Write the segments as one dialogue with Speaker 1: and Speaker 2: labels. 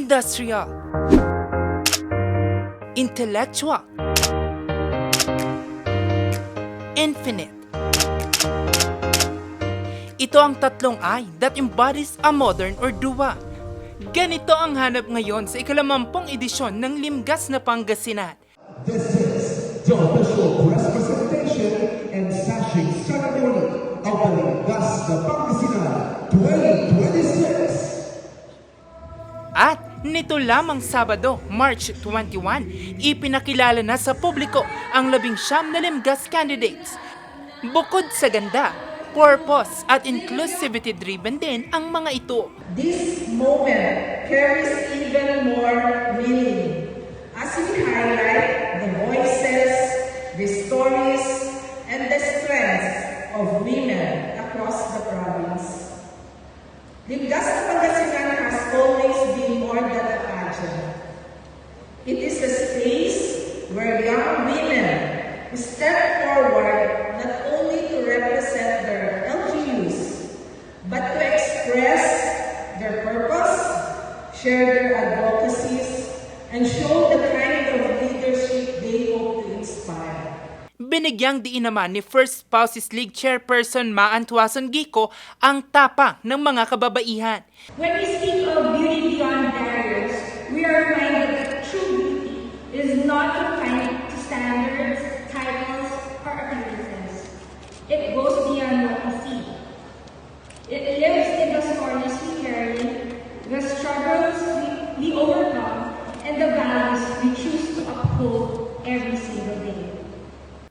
Speaker 1: industrial, intellectual, infinite. Ito ang tatlong I that embodies a modern Ordua. Ganito ang hanap ngayon sa ika-10 edisyon ng Limgas na Pangasinan.
Speaker 2: This is the official press presentation and sashing ceremony of the Limgas na Pangasinan 2026.
Speaker 1: At nito lamang Sabado, March 21, ipinakilala na sa publiko ang 19 na Limgas candidates. Bukod sa ganda, purpose at inclusivity-driven din ang mga ito.
Speaker 3: This moment carries even more meaning as we highlight the voices, the stories, and the strengths of women across the province. Limgas na Pangasinan has always been more than a pageant. It is a space where young women step forward not only to represent their LGUs, but to express their purpose, share their advocacies, and show the kind of leadership they hope to inspire.
Speaker 1: Binigyang diin naman ni First Spouses League Chairperson Maan Tuason Gico ang tapang ng mga kababaihan.
Speaker 4: When we speak of beauty beyond barriers, we are reminded that true beauty is not confined to standards, titles, or appearances. It goes beyond what we see. It lives in the stories we carry, the struggles we overcome, and the values we choose to uphold every single day.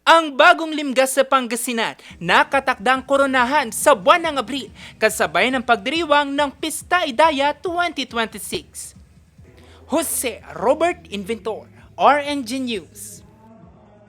Speaker 1: Ang bagong Limgas sa Pangasinan nakatakdang koronahan sa buwan ng Abril kasabay ng pagdiriwang ng Pista Idaya 2026. Jose Robert Inventor, RNG News.